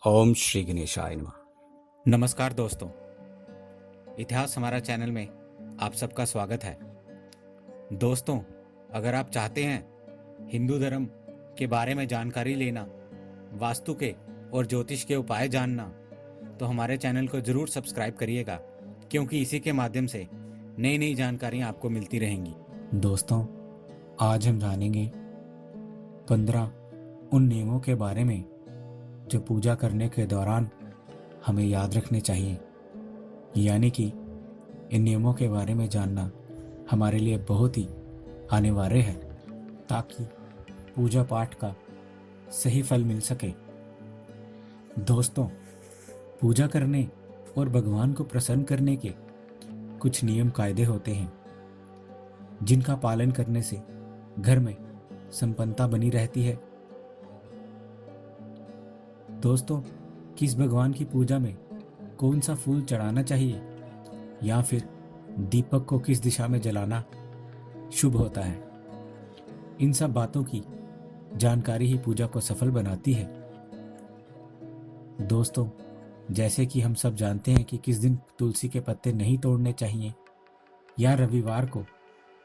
ओम श्री गणेशाय नमः। नमस्कार दोस्तों, इतिहास हमारा चैनल में आप सबका स्वागत है। दोस्तों, अगर आप चाहते हैं हिंदू धर्म के बारे में जानकारी लेना, वास्तु के और ज्योतिष के उपाय जानना, तो हमारे चैनल को ज़रूर सब्सक्राइब करिएगा, क्योंकि इसी के माध्यम से नई नई जानकारियाँ आपको मिलती रहेंगी। दोस्तों, आज हम जानेंगे 15 उन नियमों के बारे में जो पूजा करने के दौरान हमें याद रखने चाहिए। यानी कि इन नियमों के बारे में जानना हमारे लिए बहुत ही अनिवार्य है, ताकि पूजा पाठ का सही फल मिल सके। दोस्तों, पूजा करने और भगवान को प्रसन्न करने के कुछ नियम कायदे होते हैं, जिनका पालन करने से घर में संपन्नता बनी रहती है। दोस्तों, किस भगवान की पूजा में कौन सा फूल चढ़ाना चाहिए या फिर दीपक को किस दिशा में जलाना शुभ होता है, इन सब बातों की जानकारी ही पूजा को सफल बनाती है। दोस्तों, जैसे कि हम सब जानते हैं कि किस दिन तुलसी के पत्ते नहीं तोड़ने चाहिए या रविवार को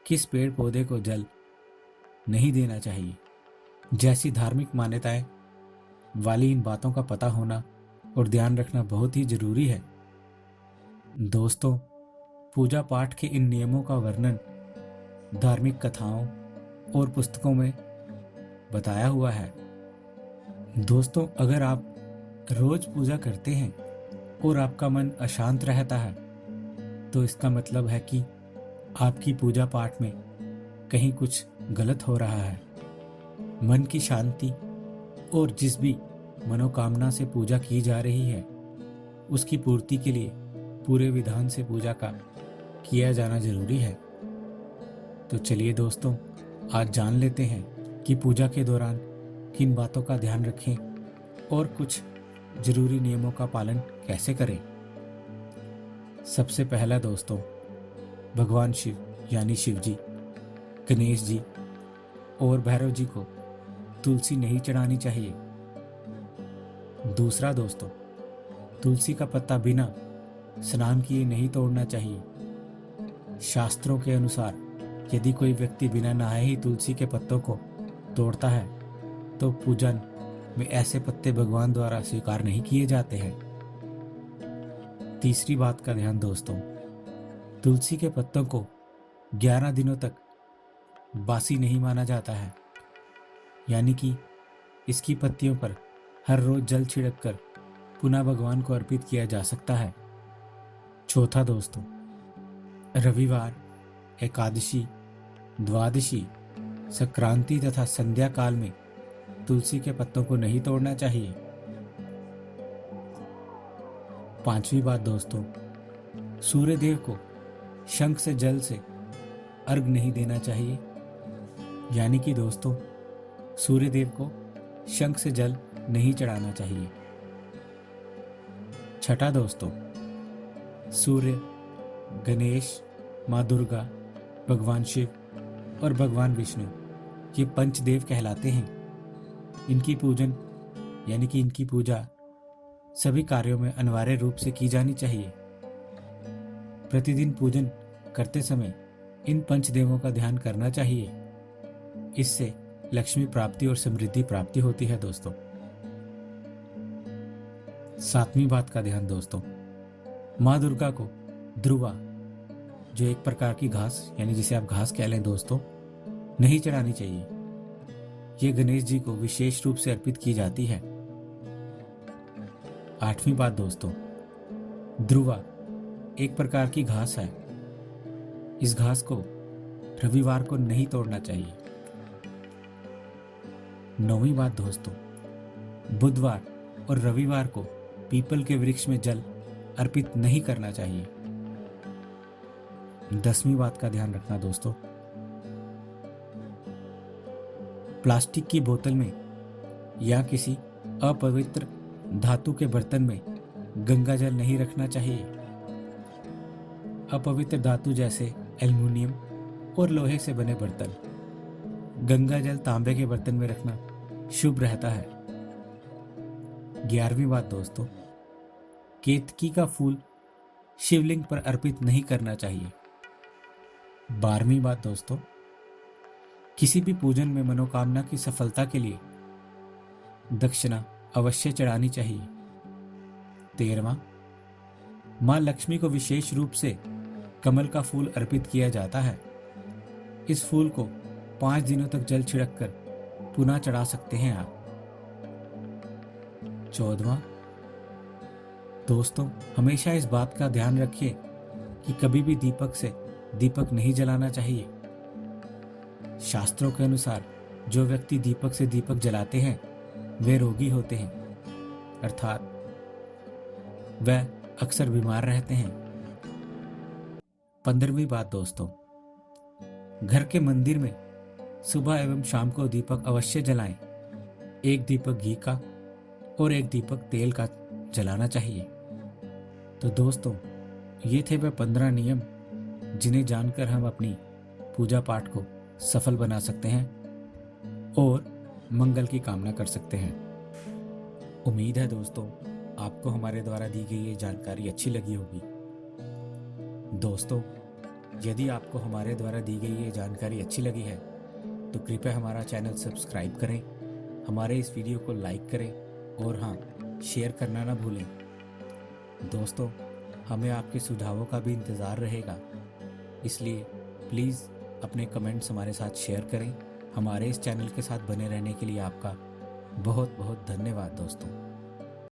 किस पेड़ पौधे को जल नहीं देना चाहिए, जैसी धार्मिक मान्यताएं वाली इन बातों का पता होना और ध्यान रखना बहुत ही जरूरी है। दोस्तों, पूजा पाठ के इन नियमों का वर्णन धार्मिक कथाओं और पुस्तकों में बताया हुआ है। दोस्तों, अगर आप रोज पूजा करते हैं और आपका मन अशांत रहता है, तो इसका मतलब है कि आपकी पूजा पाठ में कहीं कुछ गलत हो रहा है। मन की शांति और जिस भी मनोकामना से पूजा की जा रही है, उसकी पूर्ति के लिए पूरे विधान से पूजा का किया जाना जरूरी है। तो चलिए दोस्तों, आज जान लेते हैं कि पूजा के दौरान किन बातों का ध्यान रखें और कुछ जरूरी नियमों का पालन कैसे करें। सबसे पहला दोस्तों, भगवान शिव यानी शिव जी, गणेश जी और भैरव जी को तुलसी नहीं चढ़ानी चाहिए। दूसरा दोस्तों, तुलसी का पत्ता बिना स्नान किए नहीं तोड़ना चाहिए। शास्त्रों के अनुसार यदि कोई व्यक्ति बिना नहाए ही तुलसी के पत्तों को तोड़ता है, तो पूजन में ऐसे पत्ते भगवान द्वारा स्वीकार नहीं किए जाते हैं। तीसरी बात का ध्यान दोस्तों, तुलसी के पत्तों को 11 दिनों तक बासी नहीं माना जाता है, यानी कि इसकी पत्तियों पर हर रोज जल छिड़ककर पुनः भगवान को अर्पित किया जा सकता है। चौथा दोस्तों, रविवार, एकादशी, द्वादशी, संक्रांति तथा संध्या काल में तुलसी के पत्तों को नहीं तोड़ना चाहिए। पांचवी बात दोस्तों, सूर्य देव को शंख से जल से अर्घ नहीं देना चाहिए। यानी कि दोस्तों, सूर्य देव को शंख से जल नहीं चढ़ाना चाहिए। छठा दोस्तों, सूर्य, गणेश, माँ दुर्गा, भगवान शिव और भगवान विष्णु ये पंचदेव कहलाते हैं। इनकी पूजन यानी कि इनकी पूजा सभी कार्यों में अनिवार्य रूप से की जानी चाहिए। प्रतिदिन पूजन करते समय इन पंचदेवों का ध्यान करना चाहिए। इससे लक्ष्मी प्राप्ति और समृद्धि प्राप्ति होती है दोस्तों। सातवीं बात का ध्यान दोस्तों, माँ दुर्गा को ध्रुवा, जो एक प्रकार की घास यानी जिसे आप घास कह लें दोस्तों, नहीं चढ़ानी चाहिए। ये गणेश जी को विशेष रूप से अर्पित की जाती है। आठवीं बात दोस्तों, ध्रुवा एक प्रकार की घास है। इस घास को रविवार को नहीं तोड़ना चाहिए। नौवीं बात दोस्तों, बुधवार और रविवार को पीपल के वृक्ष में जल अर्पित नहीं करना चाहिए। 10वीं बात का ध्यान रखना दोस्तों, प्लास्टिक की बोतल में या किसी अपवित्र धातु के बर्तन में गंगा जल नहीं रखना चाहिए। अपवित्र धातु जैसे एल्युमिनियम और लोहे से बने बर्तन, गंगा जल तांबे के बर्तन में रखना शुभ रहता है। 11वीं बात दोस्तों, केतकी का फूल शिवलिंग पर अर्पित नहीं करना चाहिए। 12वीं बात दोस्तों, किसी भी पूजन में मनोकामना की सफलता के लिए दक्षिणा अवश्य चढ़ानी चाहिए। 13वां, मां लक्ष्मी को विशेष रूप से कमल का फूल अर्पित किया जाता है। इस फूल को 5 दिनों तक जल छिड़क कर पुनः चढ़ा सकते हैं आप। 14वां, दोस्तों हमेशा इस बात का ध्यान रखिए कि कभी भी दीपक से दीपक नहीं जलाना चाहिए। शास्त्रों के अनुसार जो व्यक्ति दीपक से दीपक जलाते हैं वे रोगी होते हैं, अर्थात वह अक्सर बीमार रहते हैं। 15वीं बात दोस्तों, घर के मंदिर में सुबह एवं शाम को दीपक अवश्य जलाएं। एक दीपक घी का और एक दीपक तेल का जलाना चाहिए। तो दोस्तों ये थे वह 15 नियम जिन्हें जानकर हम अपनी पूजा पाठ को सफल बना सकते हैं और मंगल की कामना कर सकते हैं। उम्मीद है दोस्तों आपको हमारे द्वारा दी गई ये जानकारी अच्छी लगी होगी। दोस्तों यदि आपको हमारे द्वारा दी गई ये जानकारी अच्छी लगी है तो कृपया हमारा चैनल सब्सक्राइब करें, हमारे इस वीडियो को लाइक करें और हाँ, शेयर करना ना भूलें। दोस्तों हमें आपके सुझावों का भी इंतज़ार रहेगा, इसलिए प्लीज़ अपने कमेंट्स हमारे साथ शेयर करें। हमारे इस चैनल के साथ बने रहने के लिए आपका बहुत बहुत धन्यवाद दोस्तों।